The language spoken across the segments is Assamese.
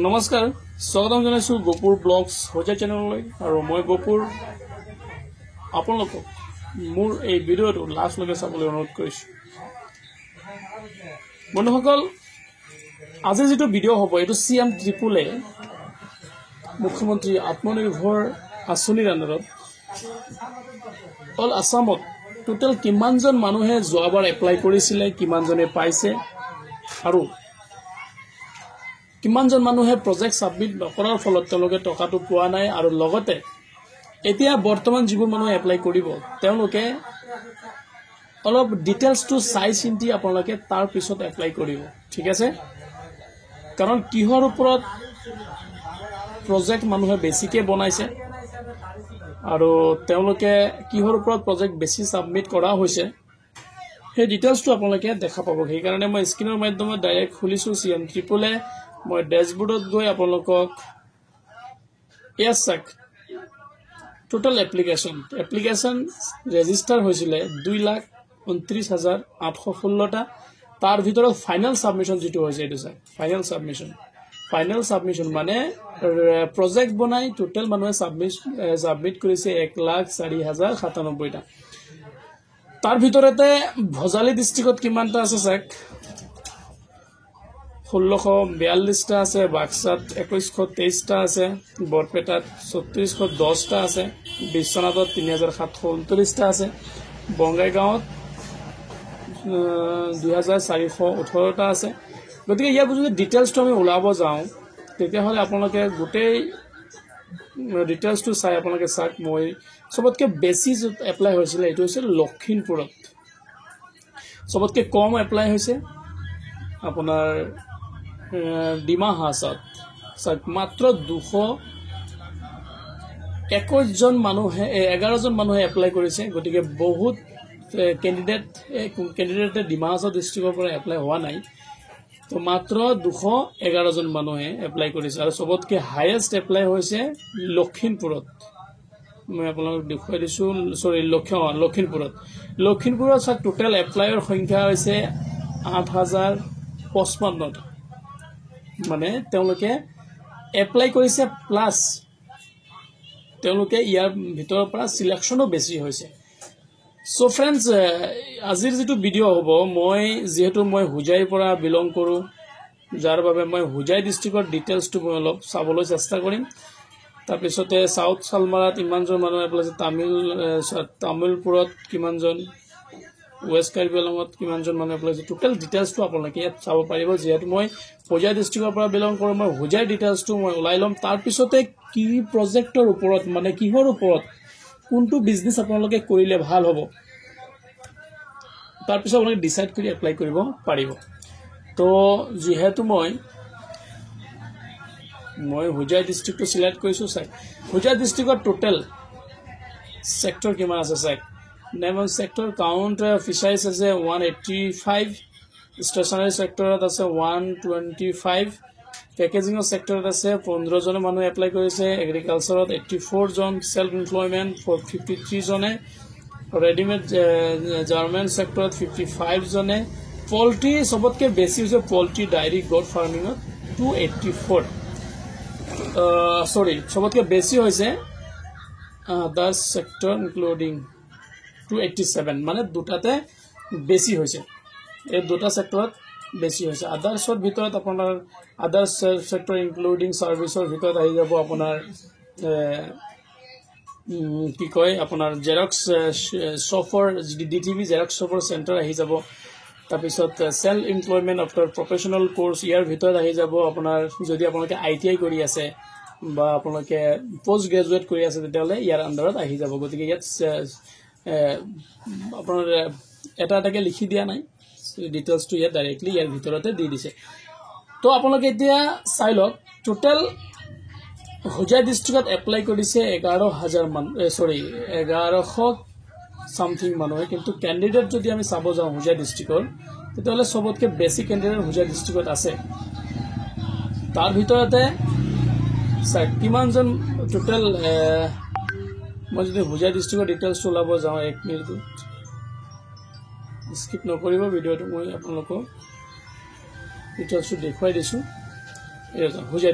নমস্কাৰ স্বাগতম জনাইছো গোপুৰ ব্লগছ হোজা চেনেললৈ আৰু মই গোপুৰ আপোনালোকক মোৰ এই ভিডিঅ'টো লাষ্টলৈকে চাবলৈ অনুৰোধ কৰিছো বন্ধুসকল আজি যেটো ভিডিঅ' হ'ব এটো সিএম ত্ৰিপুলে মুখ্যমন্ত্ৰী আত্মনিৰ্ভৰ আঁচনিৰ আণ্ডাৰত অল আসামত টোটাল কিমানজন মানুহে যোৱাবাৰ এপ্লাই কৰিছিলে কিমানজনে পাইছে আৰু কিমানজন মানুহে প্ৰজেক্ট সাবমিট নকৰাৰ ফলত তেওঁলোকে টকাটো পোৱা নাই আৰু লগতে এতিয়া বৰ্তমান যিবোৰ মানুহে এপ্লাই কৰিব তেওঁলোকে অলপ ডিটেইলছটো চাই চিন্তি আপোনালোকে তাৰ পিছত এপ্লাই কৰিব ঠিক আছে কাৰণ কিহৰ ওপৰত প্ৰজেক্ট মানুহে বেছিকে বনাইছে আৰু তেওঁলোকে কিহৰ ওপৰত প্ৰজেক্ট বেছি সাবমিট কৰা হৈছে সেই ডিটেইলছটো আপোনালোকে দেখা পাব সেই কাৰণে মই স্ক্ৰিনৰ মাধ্যমত ডাইৰেক্ট খুলিছো সিএম ত্ৰিপুলে মই ড্যাশবোৰ্ডত গৈ আপোনালোকক এছাক টোটাল এপ্লিকেশন ৰেজিষ্টাৰ হৈছিলে 2,29,816টা তাৰ ভিতৰত ফাইনাল সাবমিশন যেটো হৈছে এটো চাই ফাইনাল সাবমিশন মানে প্ৰজেক্ট বনাই টোটাল মানুহে সাবমিট কৰিছে 1,04,097টা তাৰ ভিতৰতে ভজালি ডিস্ট্ৰিক্টত কিমানটা আছে চাক 1642টা আছে বাক্সাত 2123টা আছে বৰপেটাত 3610টা আছে বিশ্বনাথত 3729টা আছে বংগাইগাঁৱত 2418টা আছে গতিকে ইয়াৰ যদি ডিটেইলছটো আমি ওলাব যাওঁ তেতিয়া হলে আপোনালোকে গোটেই ডিটেইলছটো চাই আপোনালোকে চাক মই সবতকে বেছি এপ্লাই হৈছিল এটো হৈছে লক্ষিমপুৰত সবতকে কম এপ্লাই হৈছে আপোনাৰ ডিমা হাসাত মাত্ৰ 221 জন মানুহে 11 জন মানুহে এপ্লাই কৰিছে গতিকে বহুত ক্যান্ডিডেটে ডিমা হাসা ডিস্ট্ৰিক্টৰ পৰা এপ্লাই হোৱা নাই তো মাত্ৰ 211 জন মানুহে এপ্লাই কৰিছে আৰু সবতকে হাইয়েস্ট এপ্লাই হৈছে লক্ষিমপুৰত মই আপোনালোকক দেখুৱাই দিছো সৰি লক্ষিমপুৰত সব টোটাল এপ্লাইৰ সংখ্যা হৈছে 8,055টা মানে তেওঁলোকে এপ্লাই কৰিছে প্লাস তেওঁলোকে ইয়াৰ ভিতৰৰ পৰা সিলেকশনো বেছি হৈছে সো ফ্ৰেন্ডস আজিৰ যেটো ভিডিঅ' হ'ব মই যেহেতু মই হুজাইৰ পৰা বিলং কৰো যাৰ বাবে মই হুজাই ডিস্ট্ৰিক্টৰ ডিটেইলছটো মই অলপ চাবলৈ চেষ্টা কৰিম তাৰ পিছতে সাউথ সালমাৰাত ইমানজন মানুহ এপ্লাই তামিলপুৰত কিমানজন ওয়েস্ট কাৰ্বিআংলঙত কিমানজন মানুহ এপ্লাই টোটাল ডিটেইলছটো আপোনালোকে ইয়াত চাব পাৰিব যেহেতু মই হুজাই ডিস্ট্ৰিক্টৰ পৰা বিলং কৰো মই হুজাই ডিটেইলছটো মই ওলাই লম তাৰ পিছতে কি প্ৰজেক্টৰ ওপৰত মানে কিহৰ ওপৰত কোনটো বিজনেস আপোনালোকে কৰিলে ভাল হ'ব তাৰ পিছত আপোনালোকে ডিসাইড কৰি এপ্লাই কৰিব পাৰিব তো যেহেতু মই হুজাই ডিস্ট্ৰিক্টটো সিলেক্ট কৰিছো চাই হুজাই ডিস্ট্ৰিক্টৰ টোটাল সেক্টৰ কিমান আছে চাই Naval sector count fisheries as a 185, stationary sector as a 125, packaging sector as a 15 জন মানুহ এপ্লাই কৰিছে agriculture 84 John self employment for 53 জনে readymade garment sector 55 জনে poultry সবতকে বেছি হৈছে poultry dairy goat farming 284 sorry সবতকে বেছি হৈছে other sector including 287 মানে দুটাতে বেছি হৈছে এই দুটা সেক্টৰত বেছি হৈছে আদাৰ্সৰ ভিতৰত আপোনাৰ আদাৰ সেক্টৰ ইনক্লুডিং সাৰ্ভিসৰ ভিতৰত আহি যাব আপোনাৰ কি কয় আপোনাৰ জেৰক্স শপৰ ডিটিভি জেৰক্স শপৰ সেন্টাৰ আহি যাব তাৰ পিছত self employment after professional course ইয়াৰ ভিতৰত আহি যাব আপোনাৰ যদি আপোনালোকে আইটিআই কৰি আছে বা আপোনালোকে পোষ্ট গ্ৰেজুৱেট কৰি আছে তেতিয়ালে ইয়াৰ আন্ডাৰত আহি যাব গতিকে ইয়াত আপোনাৰ এটাকে লিখি দিয়া নাই ডিটেইলছটো ইয়াত ডাইৰেক্টলি ইয়াৰ ভিতৰতে দি দিছে তো আপোনালোকে এতিয়া চাই লওক টোটাল হুজাই ডিস্ট্ৰিক্টত এপ্লাই কৰিছে 11,000 মান 1100 সামথিং মানুহে কিন্তু ক্যান্ডিডেট যদি আমি চাব যাওঁ হুজাই ডিস্ট্ৰিক্টৰ তেতিয়ালে সবতকে বেছি ক্যান্ডিডেট হুজাই ডিস্ট্ৰিক্টত আছে তাৰ ভিতৰতে কিমানজন টোটাল মই যদি হুজাই ডিস্ট্ৰিক্টৰ ডিটেইলছ ওলাব যাওঁ 1 মিনিট স্কিপ নকৰিব ভিডিঅটো মই আপোনালোকক ডিটেইলছটো দেখুৱাই দিছো হুজাই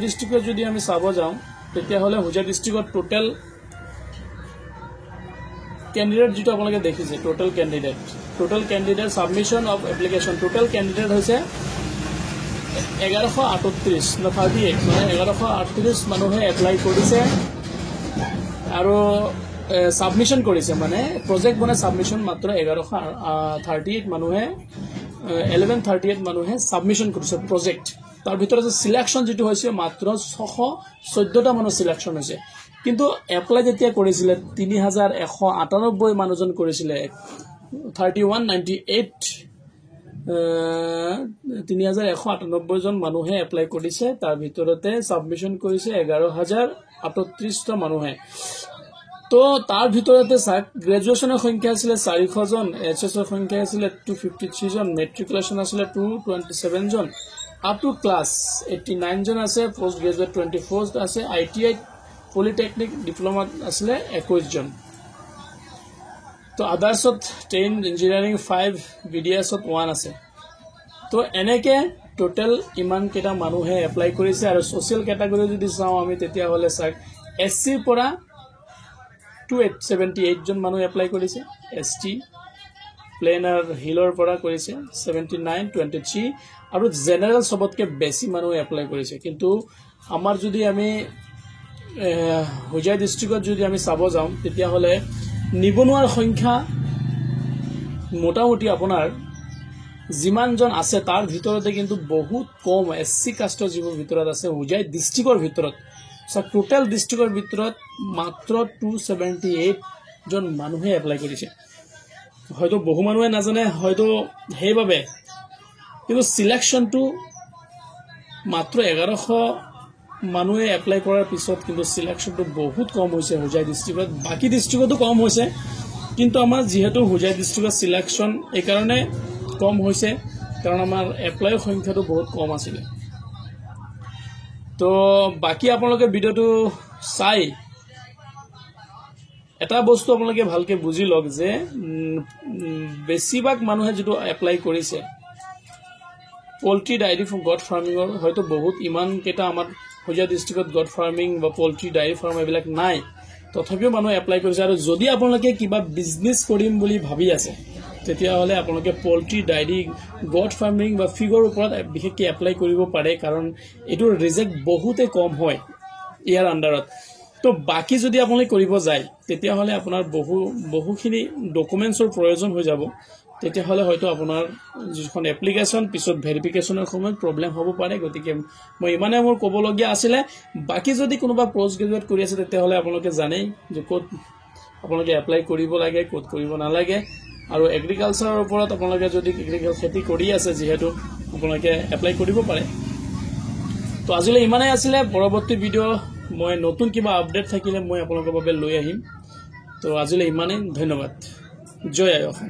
ডিস্ট্রিক্টত যদি আমি চাব যাওঁ তেতিয়াহ'লে হুজাই ডিস্ট্রিক্টত টোটাল ক্যান্ডিডেট যেটা আপোনালোকে দেখিছে total candidate submission of application total candidate হৈছে 1138 না 38 মানে 1138 মানুহে এপ্লাই কৰিছে আৰু সাবমিশন কৰিছে মানে প্ৰজেক্ট বনাই সাবমিশন মাত্ৰ 1138 মানুহে 1138 মানুহে সাবমিশন কৰিছে প্ৰজেক্ট তাৰ ভিতৰত সিলেকশন যেটো হৈছে মাত্ৰ 614টা মানুহ সিলেকশন হৈছে কিন্তু এপ্লাই যেতিয়া কৰিছিল 3198 মানুহজন কৰিছিল 3198 3198 জন মানুহে এপ্লাই কৰিছে তাৰ ভিতৰতে সাবমিশন কৰিছে 11038টা মানুহে তো তাৰ ভিতৰতে গ্ৰেজুৱেচনৰ সংখ্যা আছিল 400 জন এছএছৰ সংখ্যা আছিল 253 জন মেট্ৰিকুলেশ্যন আছিল 227 জন আপ টু ক্লাস 89 জন আছে পোষ্ট গ্ৰেজুৱেট 24 আছে আইটিআই পলিটেকনিক ডিপ্লোমা আসলে 21 জন তো আদার্সত 10 ইঞ্জিনিয়ারিং 5 বিডিএসত 1 আছে তো এনেকে টোটাল ইমান কেটা মানুহে এপ্লাই কৰিছে আৰু সোশ্যাল ক্যাটাগৰি যদি চাও আমি তেতিয়া হলে সাক এসসি পৰা 278 জন মানুহ এপ্লাই কৰিছে এসটি প্লেনাৰ হিলৰ পৰা কৰিছে 79 23 আৰু জেনাৰেল সবতকে বেছি মানুহ এপ্লাই কৰিছে কিন্তু আমাৰ যদি আমি হুজাই ডিস্ট্ৰিক্টত যদি আমি চাব যাওঁ তেতিয়া হলে নিবনুৱাৰ সংখ্যা মোটামুটি আপোনাৰ যিমান জন আছে তাৰ ভিতৰতে কিন্তু বহুত কম এসসি কাষ্টৰ যিবোৰ ভিতৰত আছে হুজাই ডিস্ট্ৰিক্টৰ ভিতৰত সো টোটাল ডিস্ট্ৰিক্টৰ ভিতৰত মাত্ৰ 278 জন মানুহে এপ্লাই কৰিছে হয়তো বহু মানুহে নাজানে হয়তো হেইভাবে কিন্তু সিলেকশনটো মাত্ৰ 1100 মানুহে এপ্লাই কৰাৰ পিছত কিন্তু সিলেকশনটো বহুত কম হৈছে হুজাই ডিস্ট্ৰিক্টত বাকি ডিস্ট্ৰিক্টতো কম হৈছে কিন্তু আমাৰ যেহেতু হুজাই ডিস্ট্ৰিক্টৰ সিলেকশন এই কাৰণে কম হৈছে কাৰণ আমাৰ এপ্লাই সংখ্যাটো বহুত কম আছিল তো বাকি আপোনালোকে ভিডিওটো চাই এটা বস্তু আপোনালোকে ভালকে বুজি লওক যে বেছিভাগ মানুহে যেটো এপ্লাই কৰিছে poultry dairy from goat farming হয়তো বহুত ইমান কেটা আমার হুজাই ডিস্ট্রিক্টত গড ফার্মিং বা পোল্ট্রি ডায়েরি ফার্ম এবিলাক নাই তথাপিও মানুহ এপ্লাই কৰিছে আৰু যদি আপোনালোকে কিবা বিজনেস কৰিম বুলি ভাবি আছে তেতিয়া হলে আপোনালোকে পোল্ট্ৰি ডায়েৰি গড ফাৰ্মিং বা ফিগৰ ওপৰত বিশেষকৈ এপ্লাই কৰিব পাৰে কাৰণ এটোৰ ৰিজেক্ট বহুতে কম হয় ইয়াৰ আন্ডাৰত তো বাকি যদি আপোনালোকে কৰিব যায় তেতিয়া হলে আপোনাৰ বহুখিনি ডকুমেন্টছৰ প্ৰয়োজন হৈ যাব তেতিয়া হলে হয়তো আপোনাৰ যিখন এপ্লিকেশন পিছত ভেৰিফিকেশনৰ সময়ত প্ৰবলেম হ'ব পাৰে গতিকে মই ইমানে মোৰ ক'বলগীয়া আছিল বাকি যদি কোনোবা পোষ্ট গ্ৰেজুৱেট কৰি আছে তেতিয়া হলে আপোনালোকে জানেই যে ক'ত আপোনালোকে এপ্লাই কৰিব লাগে ক'ত কৰিব নালাগে আৰু এগ্ৰিকালচাৰৰ ওপৰত আপোনালোকে যদি খেতি কৰি আছে যেহেতু আপোনালোকে এপ্লাই কৰিব পাৰে তো আজিলৈ ইমানেই আছিল পৰৱৰ্তী ভিডিও মই নতুন কিবা আপডেট থাকিলে মই আপোনালোকৰ বাবে লৈ আহিম তো আজিলৈ ইমানেই ধন্যবাদ জয় আই অসম।